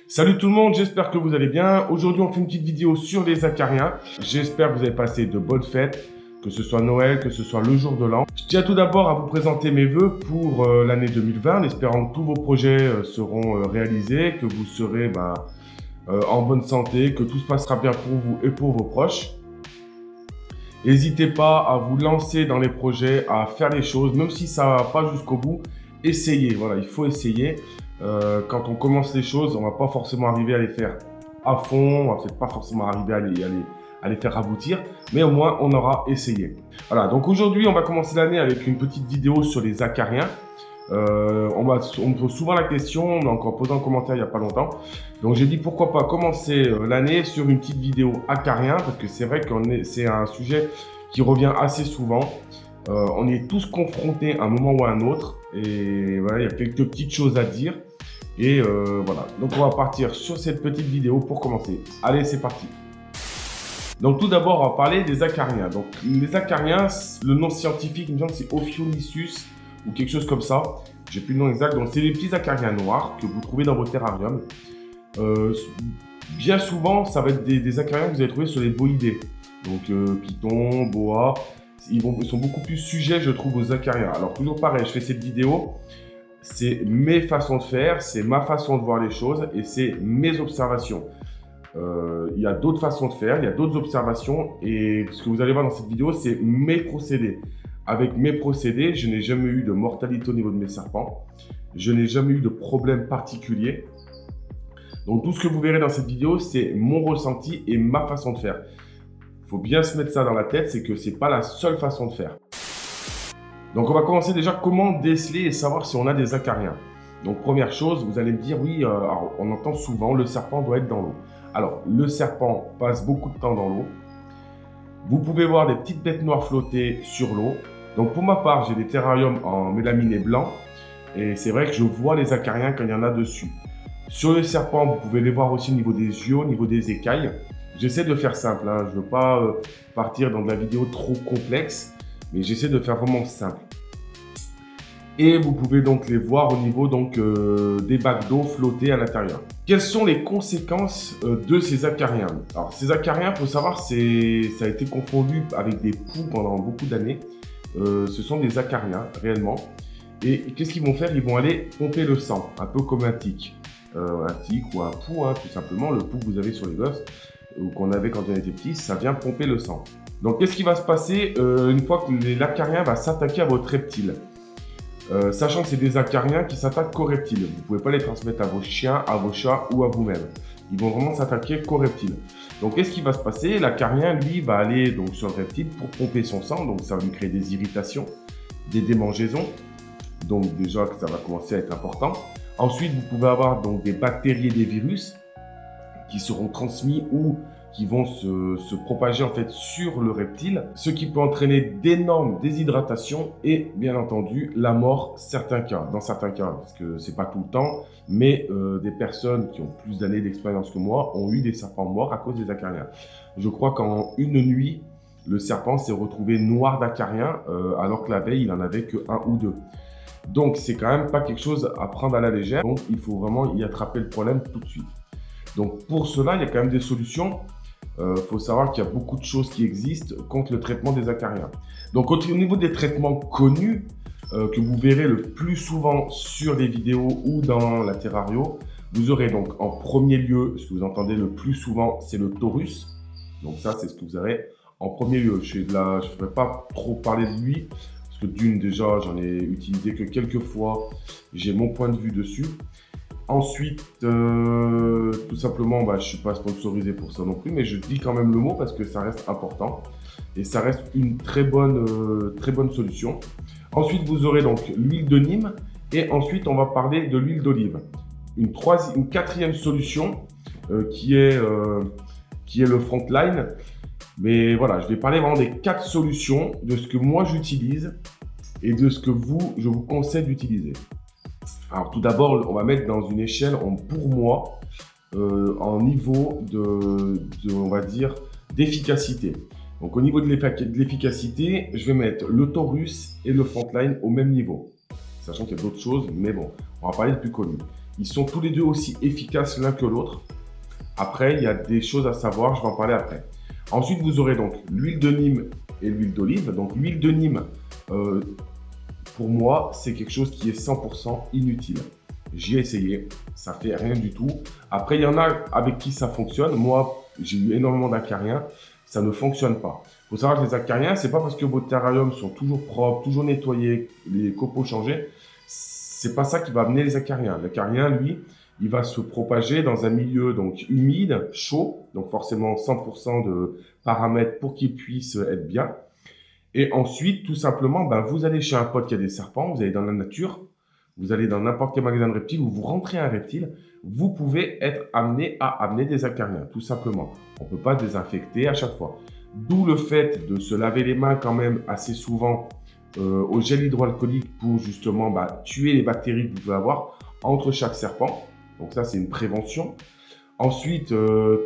Salut tout le monde, j'espère que vous allez bien. Aujourd'hui, on fait une petite vidéo sur les acariens. J'espère que vous avez passé de bonnes fêtes, que ce soit Noël, que ce soit le jour de l'an. Je tiens tout d'abord à vous présenter mes vœux pour l'année 2020, en espérant que tous vos projets seront réalisés, que vous serez en bonne santé, que tout se passera bien pour vous et pour vos proches. N'hésitez pas à vous lancer dans les projets, à faire les choses, même si ça ne va pas jusqu'au bout, essayez. Voilà, il faut essayer. Quand on commence les choses, on ne va pas forcément arriver à les faire à fond, on va peut-être pas forcément arriver à les faire aboutir, mais au moins on aura essayé. Voilà, donc aujourd'hui on va commencer l'année avec une petite vidéo sur les acariens. On me pose souvent la question, on m'a encore posé en commentaire il n'y a pas longtemps. Donc j'ai dit pourquoi pas commencer l'année sur une petite vidéo acarien, parce que c'est vrai que c'est un sujet qui revient assez souvent. On est tous confrontés à un moment ou à un autre, et voilà, il y a quelques petites choses à dire. Et voilà, donc on va partir sur cette petite vidéo pour commencer. Allez, c'est parti. Donc tout d'abord, on va parler des acariens. Donc les acariens, le nom scientifique, il me semble c'est Ophiolyssus ou quelque chose comme ça. J'ai plus le nom exact. Donc c'est les petits acariens noirs que vous trouvez dans vos terrariums. Bien souvent, ça va être des acariens que vous allez trouver sur les boïdés. Donc python, boa, ils sont beaucoup plus sujets, je trouve, aux acariens. Alors toujours pareil, je fais cette vidéo. C'est mes façons de faire, c'est ma façon de voir les choses et c'est mes observations. Il y a d'autres façons de faire, il y a d'autres observations et ce que vous allez voir dans cette vidéo, c'est mes procédés. Avec mes procédés, je n'ai jamais eu de mortalité au niveau de mes serpents. Je n'ai jamais eu de problème particulier. Donc tout ce que vous verrez dans cette vidéo, c'est mon ressenti et ma façon de faire. Il faut bien se mettre ça dans la tête, c'est que ce n'est pas la seule façon de faire. Donc on va commencer déjà comment déceler et savoir si on a des acariens. Donc première chose, vous allez me dire oui, alors, on entend souvent le serpent doit être dans l'eau. Alors le serpent passe beaucoup de temps dans l'eau. Vous pouvez voir des petites bêtes noires flotter sur l'eau. Donc pour ma part, j'ai des terrariums en mélaminé blanc et c'est vrai que je vois les acariens quand il y en a dessus. Sur le serpent, vous pouvez les voir aussi au niveau des yeux, au niveau des écailles. J'essaie de faire simple, hein. Je ne veux pas partir dans de la vidéo trop complexe. Mais j'essaie de faire vraiment simple. Et vous pouvez donc les voir au niveau des bacs d'eau flottés à l'intérieur. Quelles sont les conséquences de ces acariens? Alors ces acariens, il faut savoir, ça a été confondu avec des poux pendant beaucoup d'années. Ce sont des acariens réellement. Et qu'est-ce qu'ils vont faire? Ils vont aller pomper le sang, un peu comme un tic. Un tic ou un poux, hein, tout simplement. Le poux que vous avez sur les gosses, ou qu'on avait quand on était petit, ça vient pomper le sang. Donc, qu'est-ce qui va se passer une fois que l'acarien va s'attaquer à votre reptile? Sachant que c'est des acariens qui s'attaquent qu'aux reptiles. Vous ne pouvez pas les transmettre à vos chiens, à vos chats ou à vous-même. Ils vont vraiment s'attaquer qu'aux reptiles. Donc, qu'est-ce qui va se passer? L'acarien, lui, va aller donc, sur le reptile pour pomper son sang. Donc, ça va lui créer des irritations, des démangeaisons. Donc, déjà, ça va commencer à être important. Ensuite, vous pouvez avoir donc, des bactéries et des virus qui seront transmis ou qui vont se propager en fait sur le reptile, ce qui peut entraîner d'énormes déshydratations et bien entendu la mort dans certains cas, parce que c'est pas tout le temps, mais des personnes qui ont plus d'années d'expérience que moi ont eu des serpents morts à cause des acariens. Je crois qu'en une nuit, le serpent s'est retrouvé noir d'acariens alors que la veille il en avait que un ou deux. Donc c'est quand même pas quelque chose à prendre à la légère, donc il faut vraiment y attraper le problème tout de suite. Donc pour cela, il y a quand même des solutions. Faut savoir qu'il y a beaucoup de choses qui existent contre le traitement des acariens. Donc au niveau des traitements connus, que vous verrez le plus souvent sur les vidéos ou dans la terrario, vous aurez donc en premier lieu, ce que vous entendez le plus souvent, c'est le taurus. Donc ça, c'est ce que vous aurez en premier lieu. Je ne ferai pas trop parler de lui, parce que d'une déjà, j'en ai utilisé que quelques fois, j'ai mon point de vue dessus. Ensuite, tout simplement, je ne suis pas sponsorisé pour ça non plus, mais je dis quand même le mot parce que ça reste important et ça reste une très bonne solution. Ensuite, vous aurez donc l'huile de Nîmes et ensuite, on va parler de l'huile d'olive. Une quatrième solution qui est le Frontline. Mais voilà, je vais parler vraiment des 4 solutions de ce que moi j'utilise et de ce que je vous conseille d'utiliser. Alors tout d'abord, on va mettre dans une échelle pour moi en niveau on va dire, d'efficacité. Donc au niveau de l'efficacité, je vais mettre le Taurus et le Frontline au même niveau. Sachant qu'il y a d'autres choses, mais bon, on va parler de plus connu. Ils sont tous les deux aussi efficaces l'un que l'autre. Après, il y a des choses à savoir, je vais en parler après. Ensuite, vous aurez donc l'huile de Nîmes et l'huile d'olive. Donc l'huile de Nîmes, pour moi, c'est quelque chose qui est 100% inutile. J'y ai essayé, ça fait rien du tout. Après, il y en a avec qui ça fonctionne. Moi, j'ai eu énormément d'acariens, ça ne fonctionne pas. Il faut savoir que les acariens, c'est pas parce que vos terrariums sont toujours propres, toujours nettoyés, les copeaux changés, c'est pas ça qui va amener les acariens. L'acarien, lui, il va se propager dans un milieu donc humide, chaud, donc forcément 100% de paramètres pour qu'il puisse être bien. Et ensuite, tout simplement, vous allez chez un pote qui a des serpents, vous allez dans la nature, vous allez dans n'importe quel magasin de reptiles où vous rentrez un reptile, vous pouvez être amené à amener des acariens, tout simplement. On ne peut pas désinfecter à chaque fois. D'où le fait de se laver les mains quand même assez souvent au gel hydroalcoolique pour justement tuer les bactéries que vous pouvez avoir entre chaque serpent. Donc ça, c'est une prévention. Ensuite,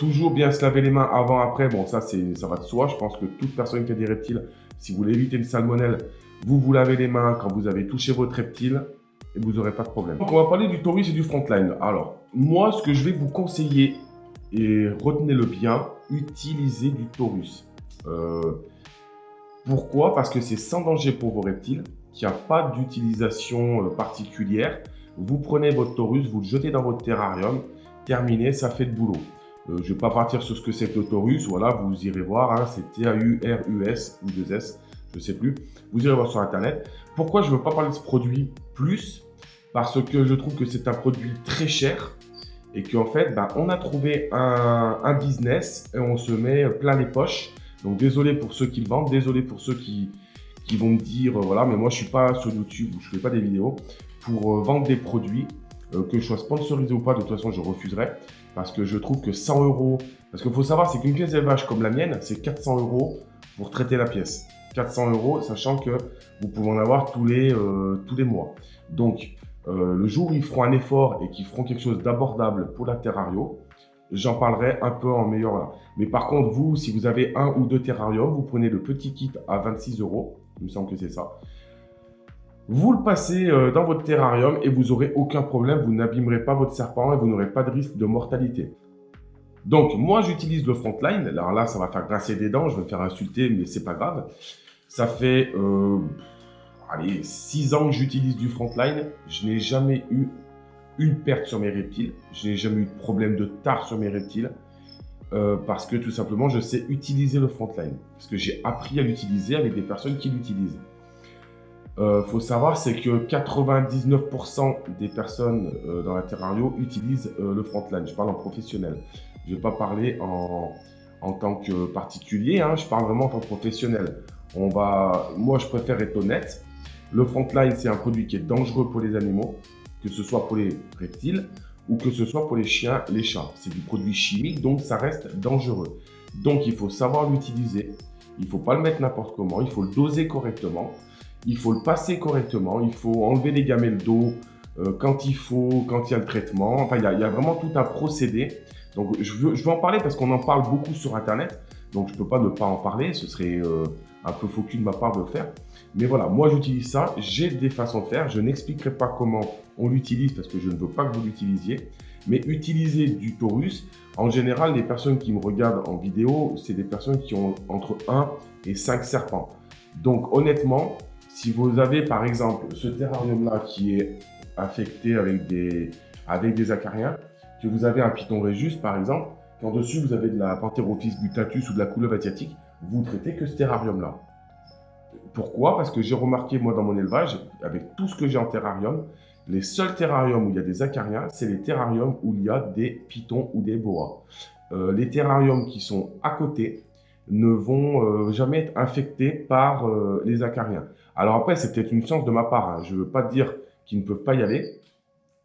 toujours bien se laver les mains avant, après. Bon, ça va de soi. Je pense que toute personne qui a des reptiles, si vous voulez éviter une salmonelle, vous vous lavez les mains quand vous avez touché votre reptile et vous n'aurez pas de problème. Donc, on va parler du taurus et du frontline. Alors, moi, ce que je vais vous conseiller, et retenez-le bien, utilisez du taurus. Pourquoi? Parce que c'est sans danger pour vos reptiles, qu'il n'y a pas d'utilisation particulière. Vous prenez votre taurus, vous le jetez dans votre terrarium, terminé, ça fait le boulot. Je ne vais pas partir sur ce que c'est que le taurus, voilà, vous irez voir, hein, c'est T-A-U-R-U-S ou 2-S, je ne sais plus. Vous irez voir sur Internet. Pourquoi je ne veux pas parler de ce produit plus? Parce que je trouve que c'est un produit très cher et qu'en fait, on a trouvé un business et on se met plein les poches. Donc désolé pour ceux qui le vendent, désolé pour ceux qui vont me dire, voilà, mais moi je ne suis pas sur YouTube ou je ne fais pas des vidéos pour vendre des produits, que je sois sponsorisé ou pas, de toute façon je refuserai. Parce que je trouve que 100 €, parce qu'il faut savoir, c'est qu'une pièce d'élevage comme la mienne, c'est 400 € pour traiter la pièce. 400 €, sachant que vous pouvez en avoir tous les mois. Donc, le jour où ils feront un effort et qu'ils feront quelque chose d'abordable pour la terrario, j'en parlerai un peu en meilleur là. Mais par contre, vous, si vous avez un ou deux terrariums, vous prenez le petit kit à 26 €, il me semble que c'est ça. Vous le passez dans votre terrarium et vous n'aurez aucun problème, vous n'abîmerez pas votre serpent et vous n'aurez pas de risque de mortalité. Donc, moi, j'utilise le frontline. Alors là, ça va faire grincer des dents, je vais me faire insulter, mais c'est pas grave. Ça fait 6 ans que j'utilise du frontline. Je n'ai jamais eu une perte sur mes reptiles. Je n'ai jamais eu de problème de tare sur mes reptiles. Parce que tout simplement, je sais utiliser le frontline. Parce que j'ai appris à l'utiliser avec des personnes qui l'utilisent. Faut savoir, c'est que 99% des personnes dans la terrario utilisent le frontline. Je parle en professionnel. Je ne vais pas parler en tant que particulier, hein, je parle vraiment en tant que professionnel. Moi, je préfère être honnête. Le frontline, c'est un produit qui est dangereux pour les animaux, que ce soit pour les reptiles ou que ce soit pour les chiens, les chats. C'est du produit chimique, donc ça reste dangereux. Donc, il faut savoir l'utiliser. Il ne faut pas le mettre n'importe comment. Il faut le doser correctement. Il faut le passer correctement, il faut enlever les gamelles d'eau quand il y a le traitement. Enfin, il y a vraiment tout un procédé. Donc, je veux en parler parce qu'on en parle beaucoup sur Internet. Donc, je ne peux pas ne pas en parler. Ce serait un peu faux cul de ma part de le faire. Mais voilà, moi, j'utilise ça. J'ai des façons de faire. Je n'expliquerai pas comment on l'utilise parce que je ne veux pas que vous l'utilisiez. Mais utiliser du taurus, en général, les personnes qui me regardent en vidéo, c'est des personnes qui ont entre 1 et 5 serpents. Donc, honnêtement, si vous avez par exemple ce terrarium-là qui est affecté avec des acariens, que vous avez un python rhésus par exemple, quand dessus vous avez de la Pantherophis guttatus ou de la couleuvre asiatique, vous ne traitez que ce terrarium-là. Pourquoi? Parce que j'ai remarqué moi dans mon élevage, avec tout ce que j'ai en terrarium, les seuls terrariums où il y a des acariens, c'est les terrariums où il y a des pythons ou des boas. Les terrariums qui sont à côté ne vont jamais être infectés par les acariens. Alors après, c'est peut-être une chance de ma part. Hein. Je ne veux pas dire qu'ils ne peuvent pas y aller.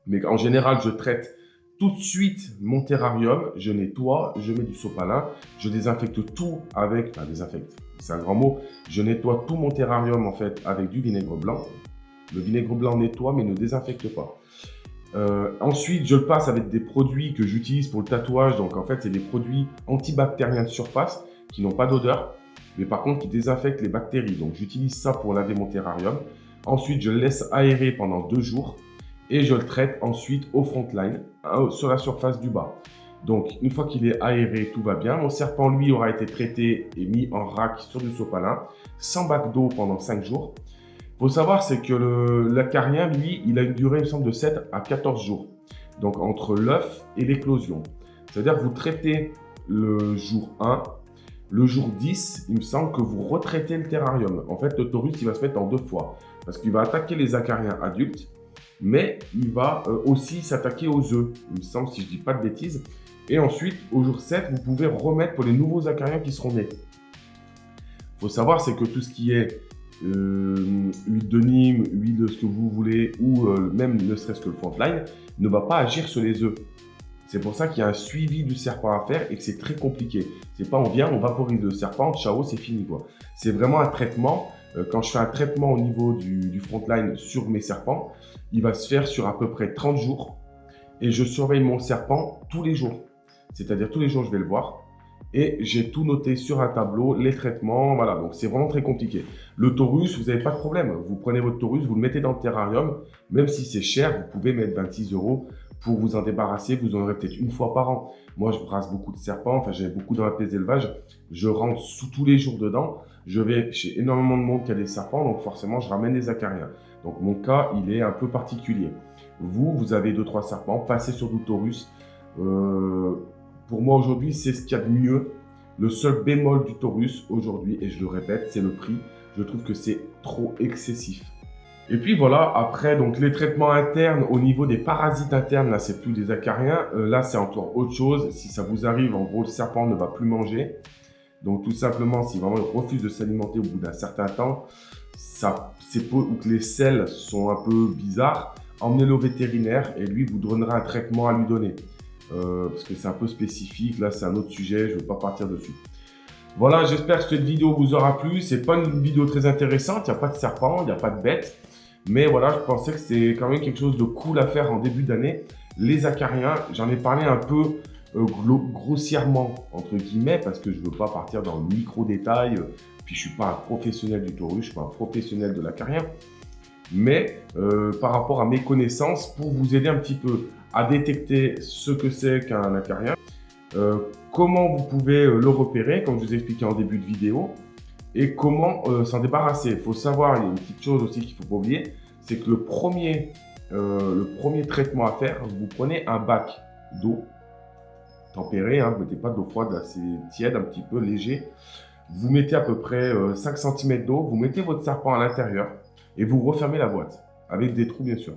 Mais en général, je traite tout de suite mon terrarium. Je nettoie, je mets du sopalin. Je désinfecte tout avec... Enfin, désinfecte, c'est un grand mot. Je nettoie tout mon terrarium en fait avec du vinaigre blanc. Le vinaigre blanc nettoie mais ne désinfecte pas. Ensuite, je le passe avec des produits que j'utilise pour le tatouage. Donc en fait, c'est des produits antibactériens de surface qui n'ont pas d'odeur, mais par contre qui désinfectent les bactéries. Donc j'utilise ça pour laver mon terrarium. Ensuite, je le laisse aérer pendant 2 jours. et je le traite ensuite au frontline, sur la surface du bas. Donc, une fois qu'il est aéré, tout va bien. Mon serpent, lui, aura été traité et mis en rack sur du sopalin, sans bac d'eau pendant 5 jours. Il faut savoir, c'est que l'acarien, lui, il a une durée, il me semble, de 7 à 14 jours. Donc, entre l'œuf et l'éclosion. C'est-à-dire que vous traitez le jour 1, le jour 10, il me semble que vous retraitez le terrarium. En fait, le taurus, il va se mettre en 2 fois. Parce qu'il va attaquer les acariens adultes, mais il va aussi s'attaquer aux œufs, il me semble, si je ne dis pas de bêtises. Et ensuite, au jour 7, vous pouvez remettre pour les nouveaux acariens qui seront nés. Il faut savoir, c'est que tout ce qui est huile de Nîmes, huile de ce que vous voulez, ou même ne serait-ce que le frontline, ne va pas agir sur les œufs. C'est pour ça qu'il y a un suivi du serpent à faire et que c'est très compliqué. C'est pas on vient, on vaporise le serpent, ciao, c'est fini quoi. C'est vraiment un traitement. Quand je fais un traitement au niveau du frontline sur mes serpents, il va se faire sur à peu près 30 jours et je surveille mon serpent tous les jours. C'est-à-dire tous les jours, je vais le voir et j'ai tout noté sur un tableau, les traitements, voilà. Donc, c'est vraiment très compliqué. Le taurus, vous n'avez pas de problème. Vous prenez votre taurus, vous le mettez dans le terrarium. Même si c'est cher, vous pouvez mettre 26 € pour vous en débarrasser. Vous en aurez peut-être une fois par an. Moi, je brasse beaucoup de serpents. Enfin, j'ai beaucoup dans la pièce d'élevage. Je rentre tous les jours dedans. Je vais chez énormément de monde qui a des serpents. Donc, forcément, je ramène des acariens. Donc, mon cas, il est un peu particulier. Vous avez 2-3 serpents. Passez sur du taurus. Pour moi, aujourd'hui, c'est ce qu'il y a de mieux. Le seul bémol du taurus, aujourd'hui, et je le répète, c'est le prix. Je trouve que c'est trop excessif. Et puis voilà, après, donc les traitements internes, au niveau des parasites internes, là, c'est plus des acariens. Là, c'est encore autre chose. Si ça vous arrive, en gros, le serpent ne va plus manger. Donc, tout simplement, si vraiment il refuse de s'alimenter au bout d'un certain temps, ou que les selles sont un peu bizarres, emmenez-le au vétérinaire et lui vous donnera un traitement à lui donner. Parce que c'est un peu spécifique, là c'est un autre sujet, je ne veux pas partir dessus. Voilà, j'espère que cette vidéo vous aura plu. C'est pas une vidéo très intéressante, il n'y a pas de serpent, il n'y a pas de bête. Mais voilà, je pensais que c'était quand même quelque chose de cool à faire en début d'année. Les acariens, j'en ai parlé un peu grossièrement, entre guillemets, parce que je ne veux pas partir dans le micro-détail. Puis je ne suis pas un professionnel du taurus, je ne suis pas un professionnel de l'acarien. Mais par rapport à mes connaissances, pour vous aider un petit peu à détecter ce que c'est qu'un acarien, comment vous pouvez le repérer, comme je vous ai expliqué en début de vidéo, et comment s'en débarrasser. Il faut savoir, il y a une petite chose aussi qu'il ne faut pas oublier, c'est que le premier traitement à faire, vous prenez un bac d'eau tempérée, hein, vous ne mettez pas d'eau froide, assez tiède, un petit peu léger. Vous mettez à peu près 5 cm d'eau, vous mettez votre serpent à l'intérieur et vous refermez la boîte, avec des trous bien sûr.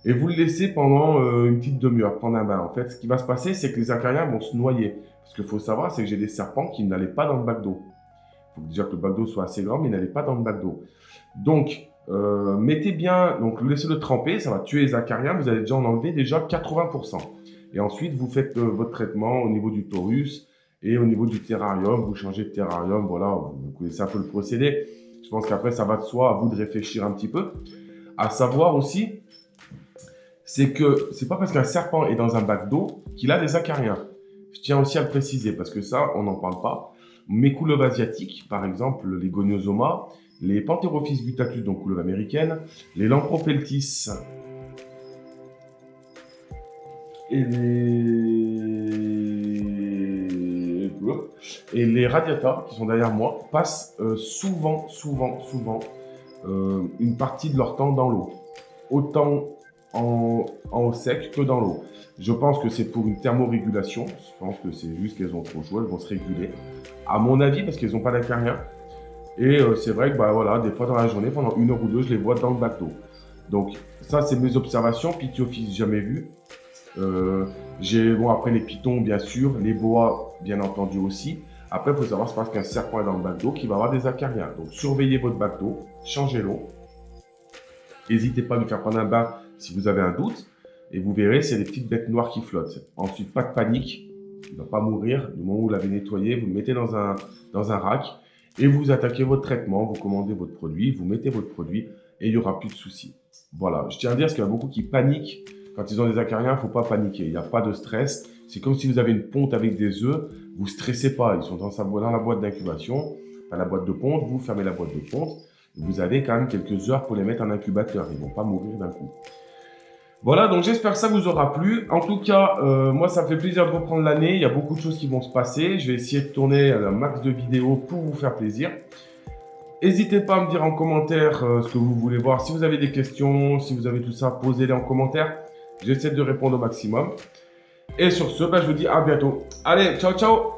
Et vous le laissez pendant une petite demi-heure, prendre un bain. En fait, ce qui va se passer, c'est que les acariens vont se noyer. Parce qu'il faut savoir, c'est que j'ai des serpents qui n'allaient pas dans le bac d'eau. Il faut déjà que le bac d'eau soit assez grand, mais ils n'allaient pas dans le bac d'eau. Donc, mettez bien, donc laissez-le tremper, ça va tuer les acariens. Vous allez déjà en enlever déjà 80%. Et ensuite, vous faites votre traitement au niveau du taurus et au niveau du terrarium. Vous changez de terrarium, voilà, vous connaissez un peu le procédé. Je pense qu'après, ça va de soi, à vous de réfléchir un petit peu. À savoir aussi, c'est que c'est pas parce qu'un serpent est dans un bac d'eau qu'il a des acariens. Je tiens aussi à le préciser parce que ça, on n'en parle pas. Mes couleuvres asiatiques, par exemple les Goniosoma, les Pantherophis guttatus, donc couleuvres américaines, les Lampropeltis et les Radiata, qui sont derrière moi, passent souvent une partie de leur temps dans l'eau. Autant en sec que dans l'eau. Je pense que c'est pour une thermorégulation. Je pense que c'est juste qu'elles ont trop chaud, elles vont se réguler. À mon avis, parce qu'elles n'ont pas d'acarien. Et c'est vrai que voilà, des fois dans la journée, pendant 1 heure ou 2, je les vois dans le bateau. Donc ça, c'est mes observations. Pitiophis, jamais vu. Après les pitons, bien sûr. Les boas, bien entendu aussi. Après, il faut savoir, c'est parce qu'un serpent est dans le bac d'eau qu'il va avoir des acariens. Donc surveillez votre bac d'eau, changez l'eau. N'hésitez pas à lui faire prendre un bain si vous avez un doute. Et vous verrez, c'est des petites bêtes noires qui flottent. Ensuite, pas de panique. Il ne va pas mourir. Du moment où vous l'avez nettoyé, vous le mettez dans un rack. Et vous attaquez votre traitement. Vous commandez votre produit. Vous mettez votre produit. Et il n'y aura plus de soucis. Voilà. Je tiens à dire, parce qu'il y a beaucoup qui paniquent. Quand ils ont des acariens, il ne faut pas paniquer. Il n'y a pas de stress. C'est comme si vous avez une ponte avec des œufs. Vous ne stressez pas. Ils sont dans la boîte d'incubation. Enfin, la boîte de ponte. Vous fermez la boîte de ponte. Vous avez quand même quelques heures pour les mettre en incubateur. Ils ne vont pas mourir d'un coup. Voilà, donc j'espère que ça vous aura plu. En tout cas, moi, ça me fait plaisir de reprendre l'année. Il y a beaucoup de choses qui vont se passer. Je vais essayer de tourner un max de vidéos pour vous faire plaisir. N'hésitez pas à me dire en commentaire ce que vous voulez voir. Si vous avez des questions, si vous avez tout ça, posez-les en commentaire. J'essaie de répondre au maximum. Et sur ce, bah, je vous dis à bientôt. Allez, ciao, ciao!